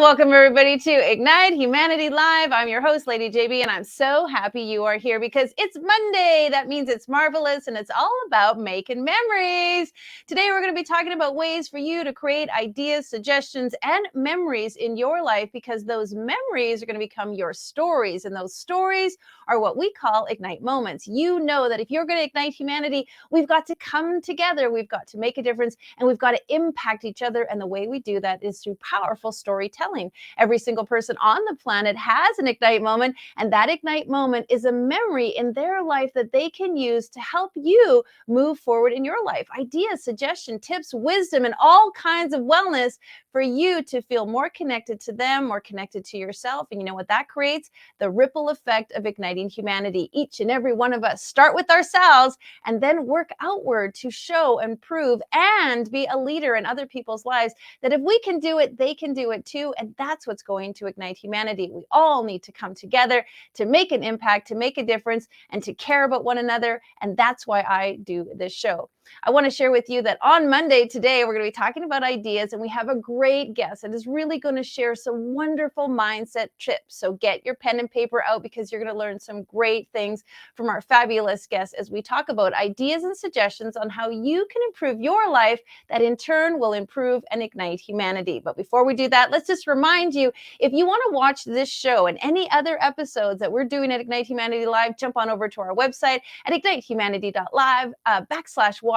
welcome everybody to Ignite Humanity Live. I'm your host, Lady JB, and I'm so happy you are here because it's Monday. That means it's marvelous, and it's all about making memories. Today, we're going to be talking about ways for you to create ideas, suggestions, and memories in your life because those memories are going to become your stories, and those stories are what we call Ignite moments. You know that if you're going to ignite humanity, we've got to come together, we've got to make a difference, and we've got to impact each other. And the way we do that is through powerful storytelling. Every single person on the planet has an Ignite moment, and that Ignite moment is a memory in their life that they can use to help you move forward in your life. Ideas, suggestions, tips, wisdom, and all kinds of wellness for you to feel more connected to them, more connected to yourself. And you know what that creates? The ripple effect of igniting humanity. Each and every one of us start with ourselves and then work outward to show and prove and be a leader in other people's lives, that if we can do it, they can do it too. And that's what's going to ignite humanity. We all need to come together to make an impact, to make a difference, and to care about one another. And that's why I do this show. I want to share with you that on Monday today, we're going to be talking about ideas, and we have a great guest that is really going to share some wonderful mindset tips. So get your pen and paper out because you're going to learn some great things from our fabulous guest as we talk about ideas and suggestions on how you can improve your life that in turn will improve and ignite humanity. But before we do that, let's just remind you, if you want to watch this show and any other episodes that we're doing at Ignite Humanity Live, jump on over to our website at ignitehumanity.live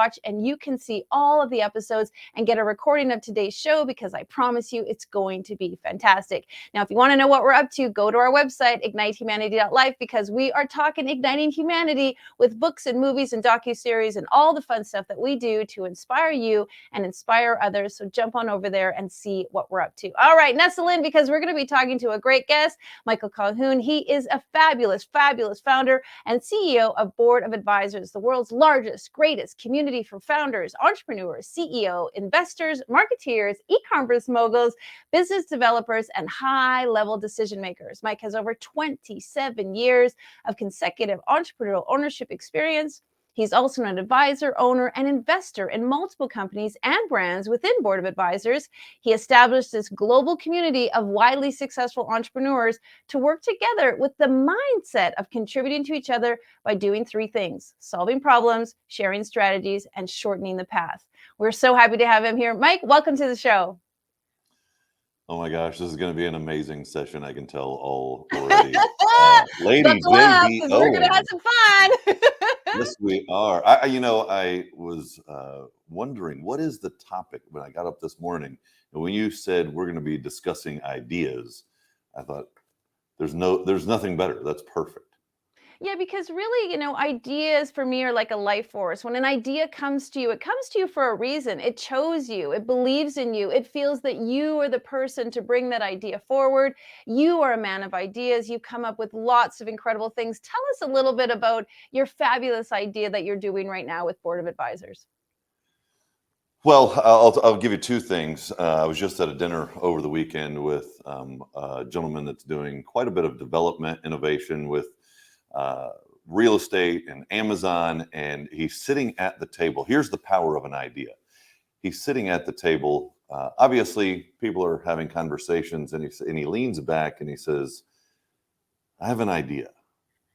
/watch, and you can see all of the episodes and get a recording of today's show because I promise you it's going to be fantastic. Now, if you want to know what we're up to, go to our website, ignitehumanity.live, because we are talking igniting humanity with books and movies and docuseries and all the fun stuff that we do to inspire you and inspire others. So jump on over there and see what we're up to. All right, nestle in because we're going to be talking to a great guest, Michael Calhoun. He is a fabulous, fabulous founder and CEO of Board of Advisors, the world's largest, greatest community for founders, entrepreneurs, CEO, investors, marketeers, e-commerce moguls, business developers, and high-level decision makers. Mike has over 27 years of consecutive entrepreneurial ownership experience. He's also an advisor, owner, and investor in multiple companies and brands within Board of Advisors. He established this global community of widely successful entrepreneurs to work together with the mindset of contributing to each other by doing three things: solving problems, sharing strategies, and shortening the path. We're so happy to have him here. Mike, welcome to the show. Oh my gosh, this is going to be an amazing session. I can tell already. Lady Buckle up JB because we're going to have Owen. some fun. Yes, we are. I was wondering what is the topic when I got up this morning, and when you said we're going to be discussing ideas, I thought there's nothing better. That's perfect. Yeah, because really, ideas for me are like a life force. When an idea comes to you, it comes to you for a reason. It chose you, it believes in you, it feels that you are the person to bring that idea forward. You are a man of ideas. You come up with lots of incredible things. Tell us a little bit about your fabulous idea that you're doing right now with Board of Advisors. Well, I'll give you two things. I was just at a dinner over the weekend with a gentleman that's doing quite a bit of development innovation with uh, real estate and Amazon, and he's sitting at the table. Here's the power of an idea. He's sitting at the table. Obviously, people are having conversations, and he leans back and he says, "I have an idea."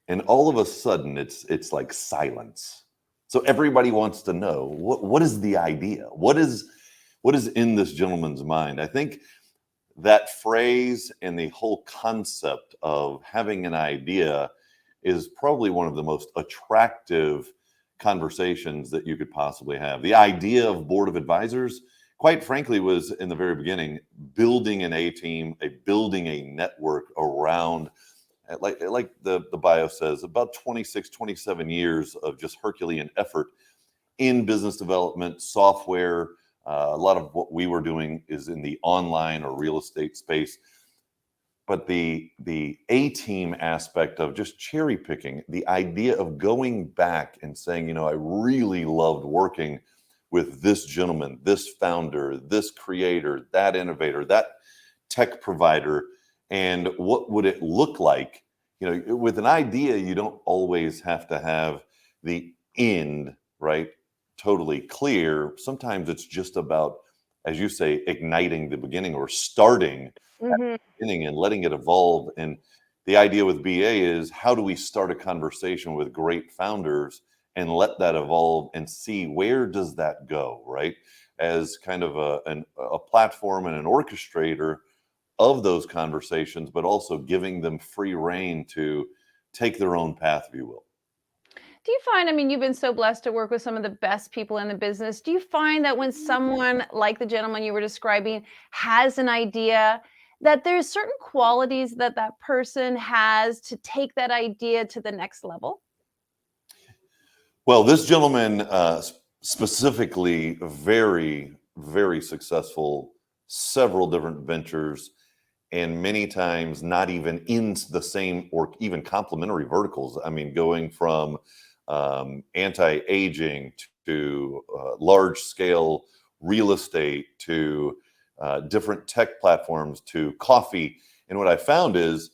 And all of a sudden, it's like silence. So everybody wants to know what is the idea? What is in this gentleman's mind? I think that phrase and the whole concept of having an idea is probably one of the most attractive conversations that you could possibly have. The idea of Board of Advisors, quite frankly, was in the very beginning building an A team, building a network around, like the bio says, about 26, 27 years of just Herculean effort in business development, software. A lot of what we were doing is in the online or real estate space. But the A team aspect of just cherry picking, the idea of going back and saying, I really loved working with this gentleman, this founder, this creator, that innovator, that tech provider, and what would it look like? With an idea, you don't always have to have the end, right, totally clear. Sometimes it's just about as you say, igniting the beginning or starting Hmm. beginning and letting it evolve. And the idea with BA is, how do we start a conversation with great founders and let that evolve and see where does that go, right? As kind of a platform and an orchestrator of those conversations, but also giving them free reign to take their own path, if you will. Do you find, I mean, you've been so blessed to work with some of the best people in the business. Do you find that when someone like the gentleman you were describing has an idea, that there's certain qualities that that person has to take that idea to the next level? Well, this gentleman specifically, very, very successful, several different ventures, and many times not even in the same or even complementary verticals. I mean, going from anti-aging to large scale real estate to different tech platforms to coffee. And what I found is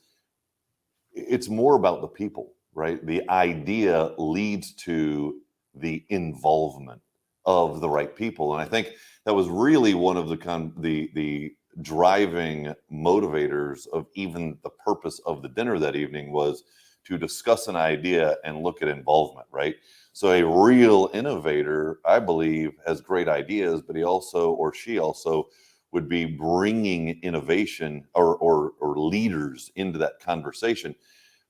it's more about the people, right? The idea leads to the involvement of the right people. And I think that was really one of the driving motivators of even the purpose of the dinner that evening, was to discuss an idea and look at involvement, right? So a real innovator, I believe, has great ideas, but he also, or she also, would be bringing innovation or leaders into that conversation.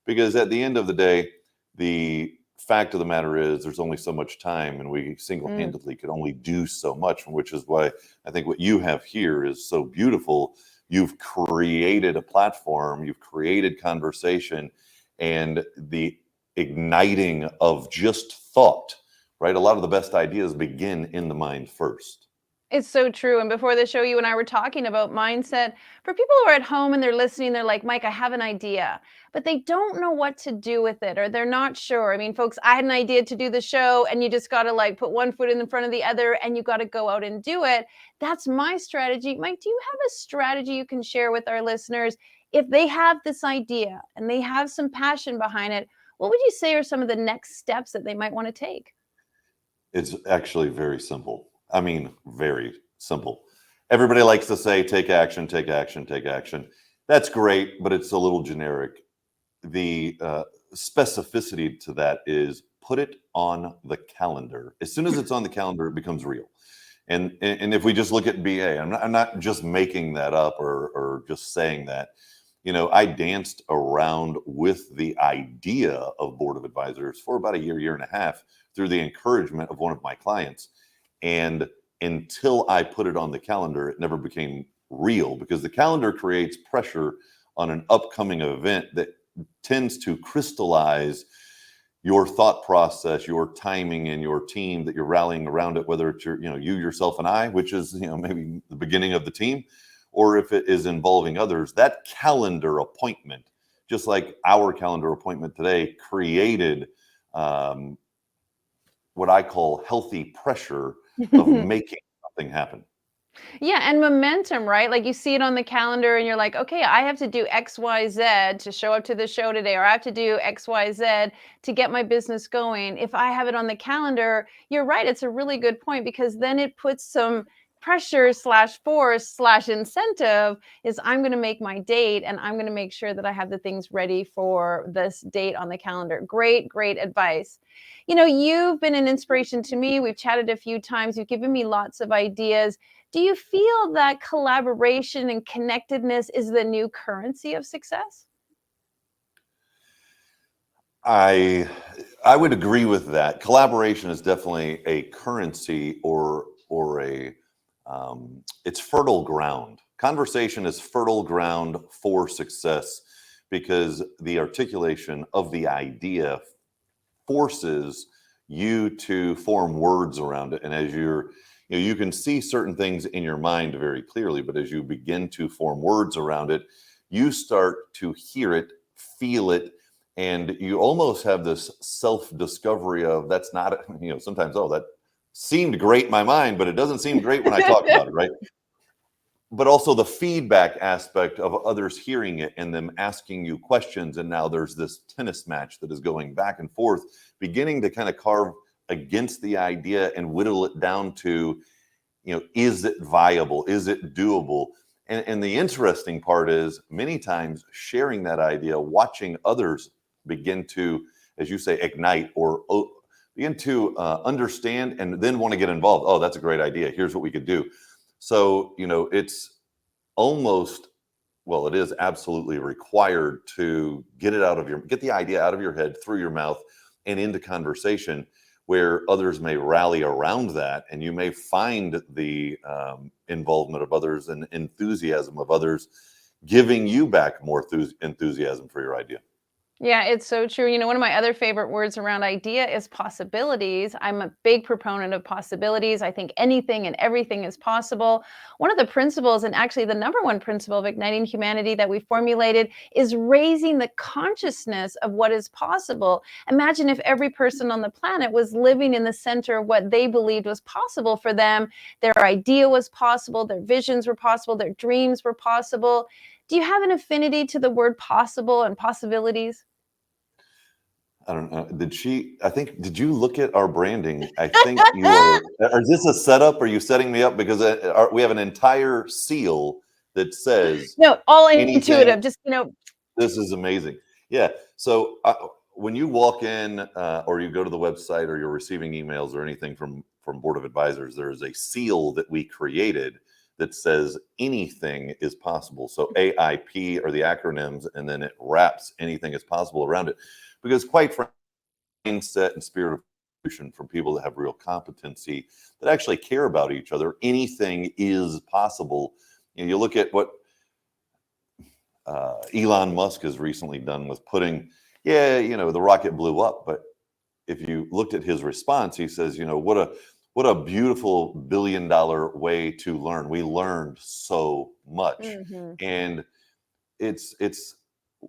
Because at the end of the day, the fact of the matter is there's only so much time, and we Mm. single-handedly can only do so much, which is why I think what you have here is so beautiful. You've created a platform, you've created conversation, and the igniting of just thought, right? A lot of the best ideas begin in the mind first. It's so true. And before the show, you and I were talking about mindset. For people who are at home and they're listening, they're like, Mike, I have an idea, but they don't know what to do with it, or they're not sure. I mean, folks, I had an idea to do the show, and you just got to like put one foot in front of the other and you got to go out and do it. That's my strategy. Mike, do you have a strategy you can share with our listeners? If they have this idea and they have some passion behind it, what would you say are some of the next steps that they might want to take? It's actually very simple. I mean, very simple. Everybody likes to say, take action, take action, take action. That's great, but it's a little generic. The specificity to that is, put it on the calendar. As soon as it's on the calendar, it becomes real. And if we just look at BA, I'm not just making that up or just saying that. You know, I danced around with the idea of board of advisors for about a year and a half, through the encouragement of one of my clients. And until I put it on the calendar, it never became real, because the calendar creates pressure on an upcoming event that tends to crystallize your thought process, your timing, and your team that you're rallying around it, whether it's you, yourself, and I, which is, maybe the beginning of the team, or if it is involving others. That calendar appointment, just like our calendar appointment today, created what I call healthy pressure of making something happen. Yeah, and momentum, right? Like you see it on the calendar and you're like, okay, I have to do XYZ to show up to the show today, or I have to do XYZ to get my business going. If I have it on the calendar, you're right. It's a really good point, because then it puts some pressure slash force slash incentive, is I'm going to make my date and I'm going to make sure that I have the things ready for this date on the calendar. Great, great advice. You've been an inspiration to me. We've chatted a few times. You've given me lots of ideas. Do you feel that collaboration and connectedness is the new currency of success? I I would agree with that. Collaboration is definitely a currency, or a it's fertile ground. Conversation is fertile ground for success, because the articulation of the idea forces you to form words around it. And as you can see certain things in your mind very clearly, but as you begin to form words around it, you start to hear it, feel it, and you almost have this self-discovery of, that's not, sometimes, oh, that seemed great in my mind, but it doesn't seem great when I talk about it, right? But also the feedback aspect of others hearing it and them asking you questions. And now there's this tennis match that is going back and forth, beginning to kind of carve against the idea and whittle it down to, is it viable? Is it doable? And the interesting part is many times sharing that idea, watching others begin to, as you say, ignite or begin to understand and then want to get involved. Oh, that's a great idea. Here's what we could do. So, it's almost, well, it is absolutely required to get the idea out of your head, through your mouth, and into conversation where others may rally around that, and you may find the involvement of others and enthusiasm of others giving you back more enthusiasm for your idea. Yeah, it's so true. One of my other favorite words around idea is possibilities. I'm a big proponent of possibilities. I think anything and everything is possible. One of the principles, and actually the number one principle of igniting humanity that we formulated, is raising the consciousness of what is possible. Imagine if every person on the planet was living in the center of what they believed was possible for them. Their idea was possible, their visions were possible, their dreams were possible. Do you have an affinity to the word possible and possibilities? I don't know. Did you look at our branding? I think is this a setup? Are you setting me up? Because we have an entire seal that says No, all anything. intuitive. Just, This is amazing. Yeah. So when you walk in or you go to the website or you're receiving emails or anything from Board of Advisors, there is a seal that we created that says anything is possible. So AIP are the acronyms, and then it wraps anything is possible around it. Because quite frankly, mindset and spirit of fruition from people that have real competency, that actually care about each other, anything is possible. You look at what Elon Musk has recently done with putting, the rocket blew up, but if you looked at his response, he says, what a beautiful $1 billion way to learn. We learned so much, Mhm. and it's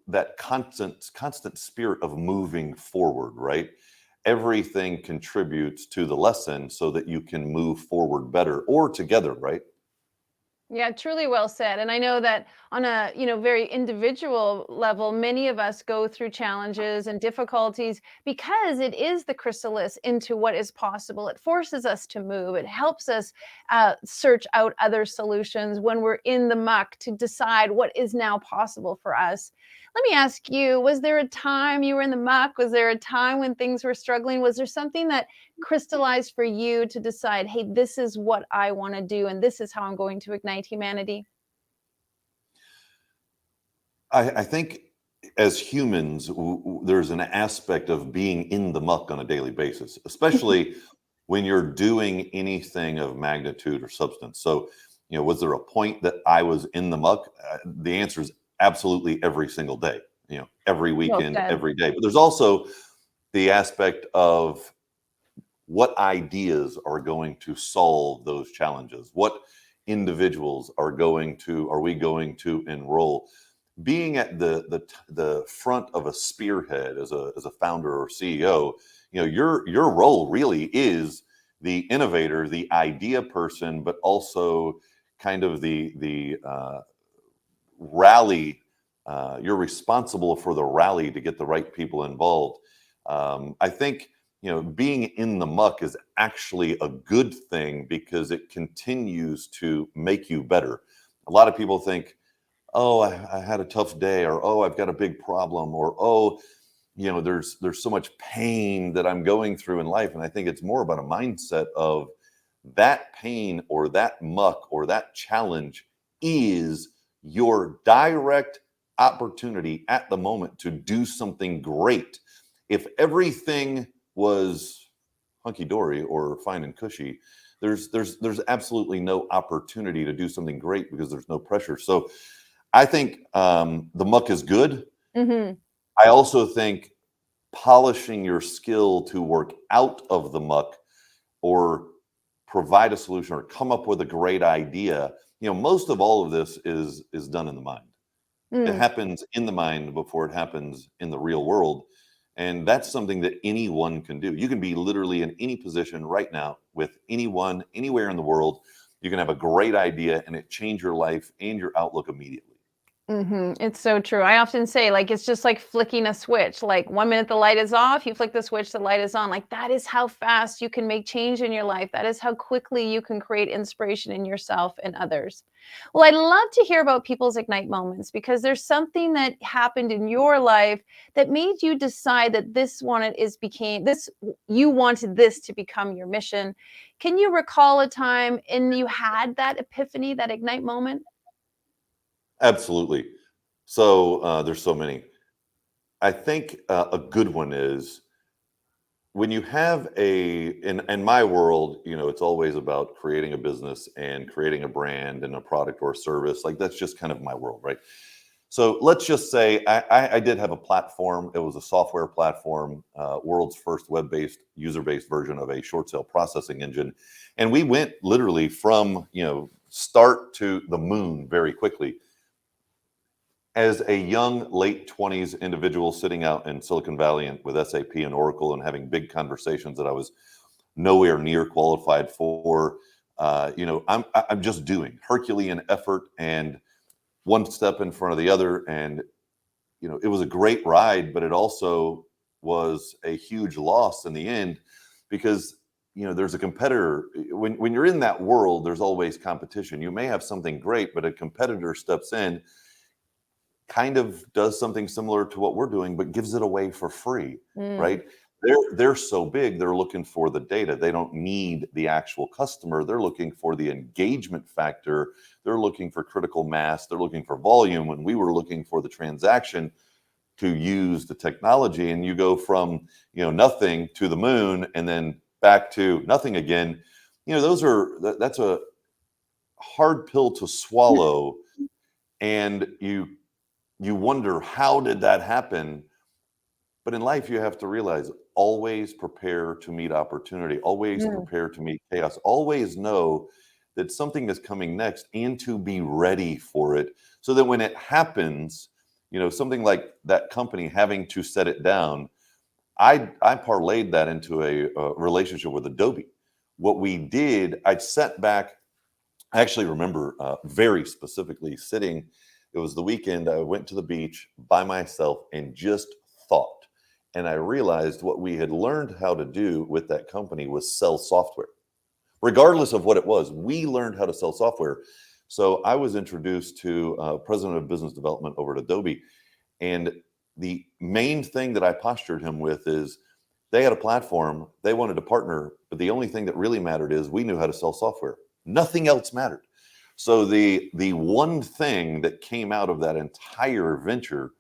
that constant spirit of moving forward, right? Everything contributes to the lesson so that you can move forward better or together, right? Yeah, truly well said. And I know that on a, very individual level, many of us go through challenges and difficulties because it is the chrysalis into what is possible. It forces us to move. It helps us search out other solutions when we're in the muck to decide what is now possible for us. Let me ask you, was there a time you were in the muck? Was there a time when things were struggling? Was there something that crystallized for you to decide, hey, this is what I want to do, and this is how I'm going to ignite humanity? I think as humans, there's an aspect of being in the muck on a daily basis, especially when you're doing anything of magnitude or substance. So, was there a point that I was in the muck? The answer is absolutely every single day, every Well weekend, said. every day. But there's also the aspect of what ideas are going to solve those challenges, what individuals are we going to enroll. Being at the front of a spearhead as a founder or CEO, your role really is the innovator, the idea person, but also kind of the rally. You're responsible for the rally to get the right people involved. I think being in the muck is actually a good thing because it continues to make you better. A lot of people think, oh, I had a tough day, or oh, I've got a big problem, or oh, there's so much pain that I'm going through in life. And I think it's more about a mindset of that pain or that muck or that challenge is your direct opportunity at the moment to do something great. If everything was hunky dory or fine and cushy, there's absolutely no opportunity to do something great because there's no pressure. So I think the muck is good. Hmm. I also think polishing your skill to work out of the muck or provide a solution or come up with a great idea. Most of all of this is done in the mind. It Mm. happens in the mind before it happens in the real world. And that's something that anyone can do. You can be literally in any position right now with anyone, anywhere in the world. You can have a great idea and it change your life and your outlook immediately. It's so true. I often say, like, it's just like flicking a switch. Like, 1 minute the light is off, you flick the switch, the light is on. Like, that is how fast you can make change in your life. That is how quickly you can create inspiration in yourself and others. Well, I'd love to hear about people's ignite moments because there's something that happened in your life that made you decide that you wanted this to become your mission. Can you recall a time and you had that epiphany, that ignite moment? Absolutely. So there's so many. I think a good one is when you have in my world, it's always about creating a business and creating a brand and a product or a service. Like that's just kind of my world, right? So let's just say I did have a platform. It was a software platform, world's first web-based, user-based version of a short sale processing engine, and we went literally from start to the moon very quickly. As a young late 20s individual sitting out in Silicon Valley and with SAP and Oracle and having big conversations that I was nowhere near qualified for, I'm just doing Herculean effort and one step in front of the other. And it was a great ride, but it also was a huge loss in the end because there's a competitor. When you're in that world, there's always competition. You may have something great, but a competitor steps in, kind of does something similar to what we're doing, but gives it away for free, Mm. right? They're so big, they're looking for the data. They don't need the actual customer. They're looking for the engagement factor. They're looking for critical mass. They're looking for volume. When we were looking for the transaction to use the technology, and you go from nothing to the moon and then back to nothing again. That's a hard pill to swallow, and you wonder how did that happen. But in life you have to realize, always prepare to meet opportunity, always Mm. prepare to meet chaos, always know that something is coming next and to be ready for it, so that when it happens, something like that company having to set it down, I parlayed that into a relationship with Adobe. What we did, I sat back. I actually remember very specifically sitting. It was the weekend. I went to the beach by myself and just thought. And I realized what we had learned how to do with that company was sell software. Regardless of what it was, we learned how to sell software. So I was introduced to president of business development over at Adobe. And the main thing that I postured him with is they had a platform, they wanted to partner, but the only thing that really mattered is we knew how to sell software. Nothing else mattered. So the one thing that came out of that entire venture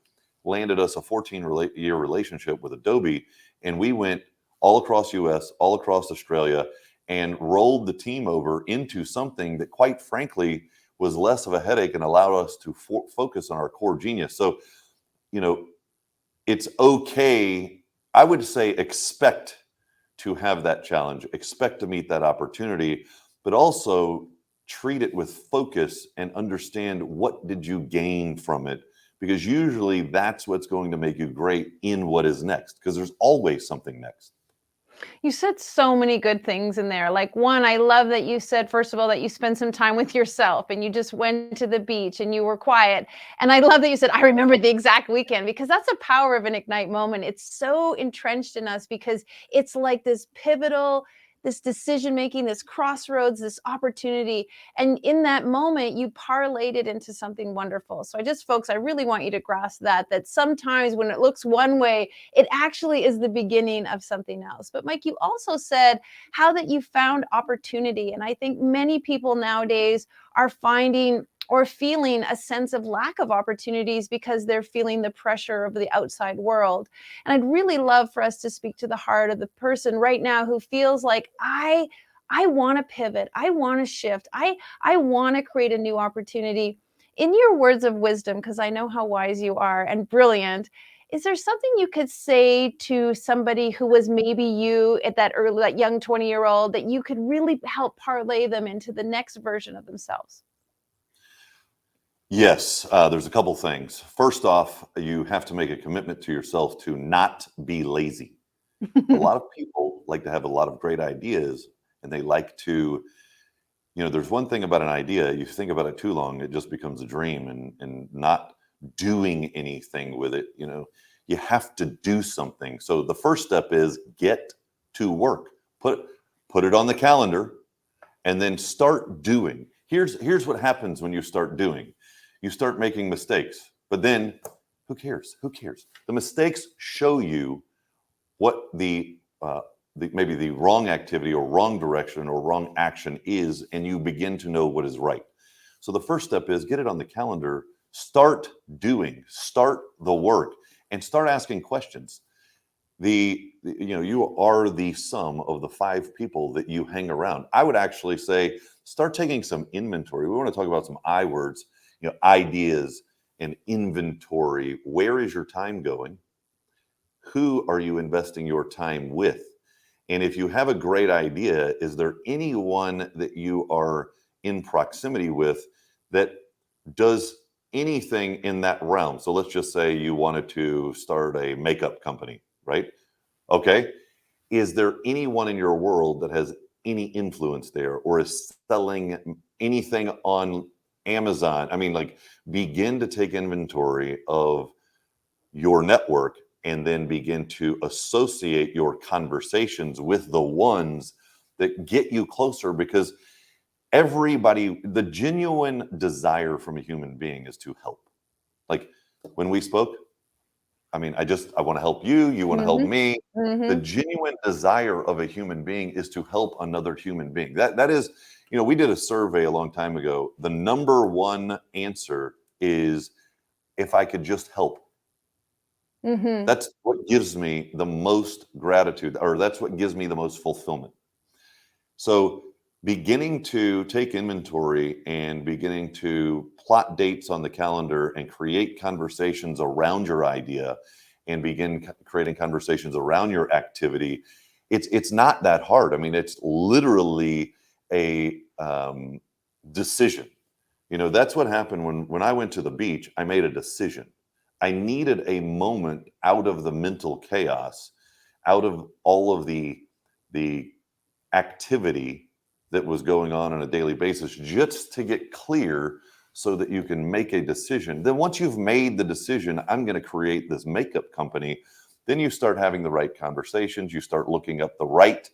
landed us a 14-year relationship with Adobe, and we went all across US, all across Australia, and rolled the team over into something that, quite frankly, was less of a headache and allowed us to focus on our core genius. So, you know, it's okay. I would say expect to have that challenge, expect to meet that opportunity, but also treat it with focus and understand what did you gain from it, because usually that's what's going to make you great in what is next, because there's always something next. You said so many good things in there. Like, one, I love that you said, first of all, that you spent some time with yourself and you just went to the beach and you were quiet. And I love that you said, I remember the exact weekend, because that's the power of an ignite moment. It's so entrenched in us because it's like this pivotal, this decision making, this crossroads, this opportunity. And in that moment, you parlayed it into something wonderful. So folks, I really want you to grasp that sometimes when it looks one way, it actually is the beginning of something else. But Mike, you also said how that you found opportunity. And I think many people nowadays are finding or feeling a sense of lack of opportunities because they're feeling the pressure of the outside world. And I'd really love for us to speak to the heart of the person right now who feels like I want to pivot, I want to shift, I want to create a new opportunity. In your words of wisdom, because I know how wise you are and brilliant, is there something you could say to somebody who was maybe you at that young 20-year-old that you could really help parlay them into the next version of themselves? Yes, there's a couple things. First off, you have to make a commitment to yourself to not be lazy. A lot of people like to have a lot of great ideas, and they like to, there's one thing about an idea, you think about it too long, it just becomes a dream and not doing anything with it. You have to do something. So the first step is get to work. Put it on the calendar and then start doing. Here's what happens when you start doing. You start making mistakes, but then who cares? The mistakes show you what maybe the wrong activity or wrong direction or wrong action is, and you begin to know what is right. So the first step is get it on the calendar, start doing, start the work, and start asking questions. You are the sum of the 5 people that you hang around. I would actually say start taking some inventory. We want to talk about some I words, ideas and inventory. Where is your time going? Who are you investing your time with? And if you have a great idea, is there anyone that you are in proximity with that does anything in that realm? So let's just say you wanted to start a makeup company, right? Okay. Is there anyone in your world that has any influence there or is selling anything on Amazon? I mean, like, begin to take inventory of your network and then begin to associate your conversations with the ones that get you closer, because the genuine desire from a human being is to help. Like when we spoke, I mean, I want to help you, you want to help me. The genuine desire of a human being is to help another human being. That is, we did a survey a long time ago. The number one answer is, if I could just help. That's what gives me the most gratitude, or that's what gives me the most fulfillment. So beginning to take inventory and beginning to plot dates on the calendar and create conversations around your idea and begin creating conversations around your activity, it's not that hard. I mean, it's literally a decision. That's what happened when I went to the beach. I made a decision. I needed a moment out of the mental chaos, out of all of the activity that was going on a daily basis, just to get clear so that you can make a decision. Then once you've made the decision, I'm going to create this makeup company, then you start having the right conversations. You start looking up the right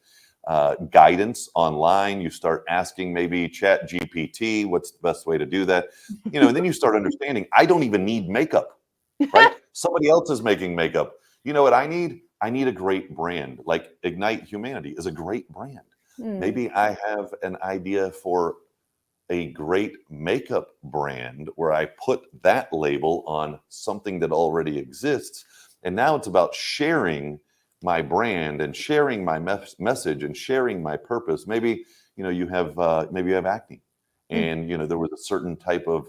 guidance online. You start asking maybe Chat GPT, what's the best way to do that? And then you start understanding, I don't even need makeup. Right? Somebody else is making makeup. You know what I need? I need a great brand. Like Ignite Humanity is a great brand. Maybe I have an idea for a great makeup brand where I put that label on something that already exists. And now it's about sharing my brand and sharing my message and sharing my purpose. Maybe, you have acne, and, there was a certain type of,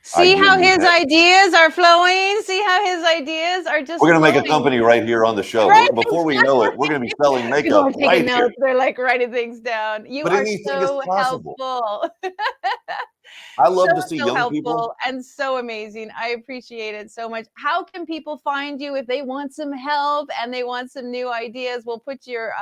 See how his ideas are flowing? See how his ideas are just We're going to make flowing. a company right here on the show. Right? Before we know it, we're going to be selling makeup People are taking right notes. here. They're like writing things down. You But are anything is so possible. helpful. I love to see young helpful people. and so amazing. I appreciate it so much. How can people find you if they want some help and they want some new ideas? We'll put your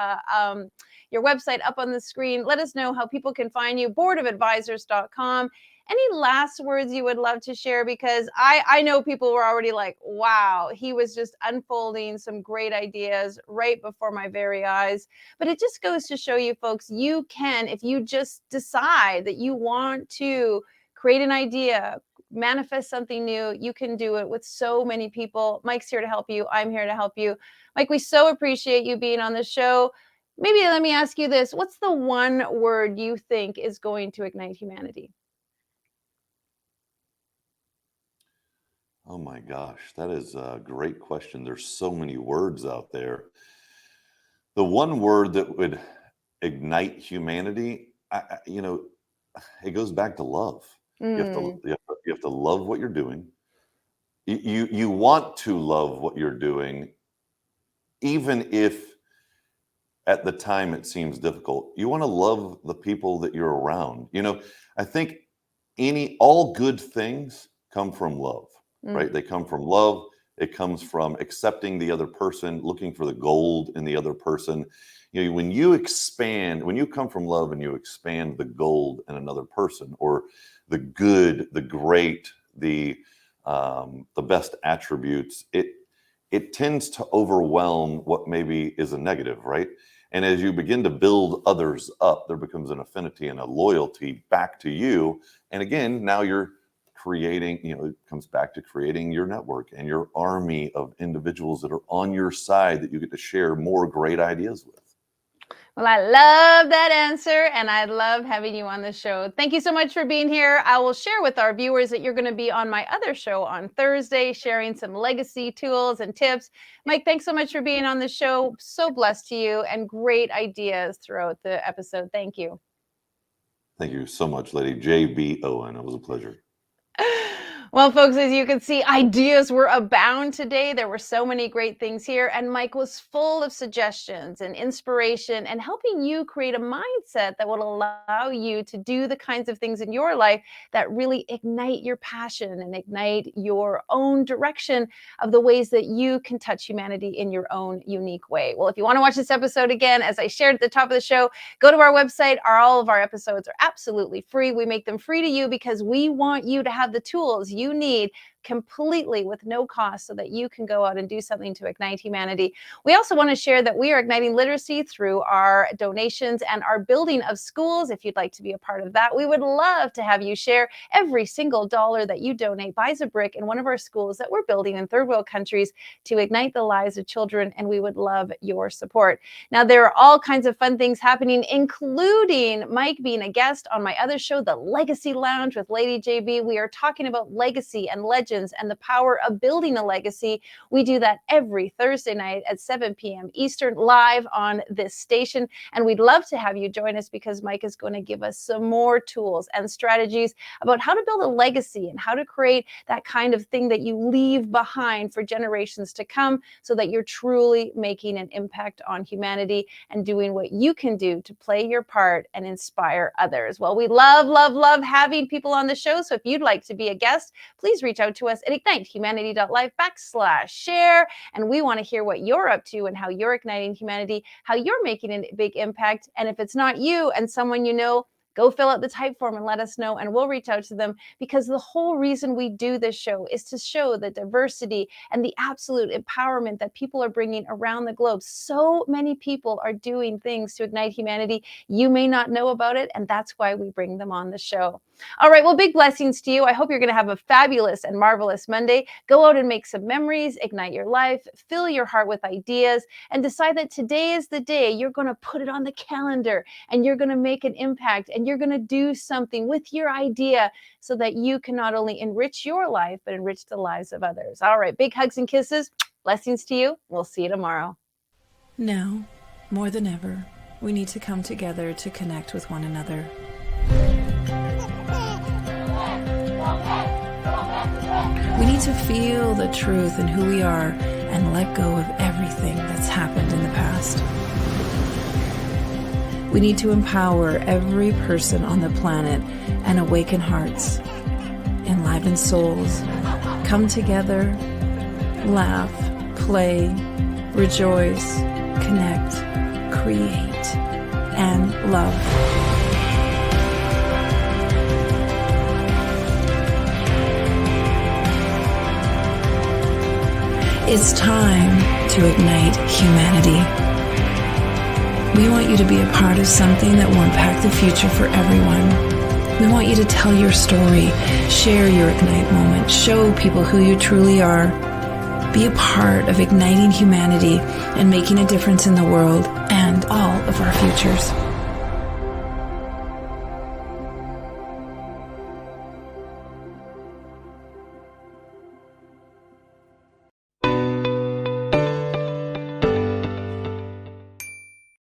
website up on the screen. Let us know how people can find you. boardofadvisors.com. Any last words you would love to share? Because I know people were already like, wow, he was just unfolding some great ideas right before my very eyes. But it just goes to show you folks, you can, if you just decide that you want to create an idea, manifest something new, you can do it with so many people. Mike's here to help you. I'm here to help you. Mike, we so appreciate you being on the show. Maybe let me ask you this. What's the one word you think is going to ignite humanity? Oh my gosh, that is a great question. There's so many words out there. The one word that would ignite humanity, it goes back to love. You have to love what you're doing. You want to love what you're doing, even if at the time it seems difficult. You want to love the people that you're around. I think all good things come from love, right? They come from love. It comes from accepting the other person, looking for the gold in the other person. When you come from love and you expand the gold in another person, or the good, the great, the best attributes, it tends to overwhelm what maybe is a negative, right? And as you begin to build others up, there becomes an affinity and a loyalty back to you. And again, now you're creating, it comes back to creating your network and your army of individuals that are on your side that you get to share more great ideas with. Well, I love that answer, and I love having you on the show. Thank you so much for being here. I will share with our viewers that you're going to be on my other show on Thursday, sharing some legacy tools and tips. Mike, thanks so much for being on the show. So blessed to you, and great ideas throughout the episode. Thank you. Thank you so much, Lady J.B. Owen. It was a pleasure. Well, folks, as you can see, ideas were abound today. There were so many great things here, and Mike was full of suggestions and inspiration and helping you create a mindset that will allow you to do the kinds of things in your life that really ignite your passion and ignite your own direction of the ways that you can touch humanity in your own unique way. Well, if you want to watch this episode again, as I shared at the top of the show, go to our website. All of our episodes are absolutely free. We make them free to you because we want you to have the tools you need completely with no cost so that you can go out and do something to ignite humanity. We also want to share that we are igniting literacy through our donations and our building of schools. If you'd like to be a part of that, we would love to have you share. Every single dollar that you donate buys a brick in one of our schools that we're building in third world countries to ignite the lives of children, and we would love your support. Now, there are all kinds of fun things happening, including Mike being a guest on my other show, The Legacy Lounge with Lady JB. We are talking about legacy and legends and the power of building a legacy. We do that every Thursday night at 7 p.m. Eastern, live on this station. And we'd love to have you join us because Mike is going to give us some more tools and strategies about how to build a legacy and how to create that kind of thing that you leave behind for generations to come so that you're truly making an impact on humanity and doing what you can do to play your part and inspire others. Well, we love, love, love having people on the show. So if you'd like to be a guest, please reach out to us at ignitehumanity.life/share. And we want to hear what you're up to and how you're igniting humanity, how you're making a big impact. And if it's not you and someone you know, go fill out the type form and let us know, and we'll reach out to them, because the whole reason we do this show is to show the diversity and the absolute empowerment that people are bringing around the globe. So many people are doing things to ignite humanity. You may not know about it, and that's why we bring them on the show. All right, well, big blessings to you. I hope you're going to have a fabulous and marvelous Monday. Go out and make some memories, ignite your life, fill your heart with ideas, and decide that today is the day you're going to put it on the calendar and you're going to make an impact and you're going to do something with your idea so that you can not only enrich your life, but enrich the lives of others. All right, big hugs and kisses. Blessings to you. We'll see you tomorrow. Now, more than ever, we need to come together to connect with one another. We need to feel the truth in who we are and let go of everything that's happened in the past. We need to empower every person on the planet and awaken hearts, enliven souls, come together, laugh, play, rejoice, connect, create, and love. It's time to ignite humanity. We want you to be a part of something that will impact the future for everyone. We want you to tell your story, share your Ignite moment, show people who you truly are. Be a part of igniting humanity and making a difference in the world and all of our futures.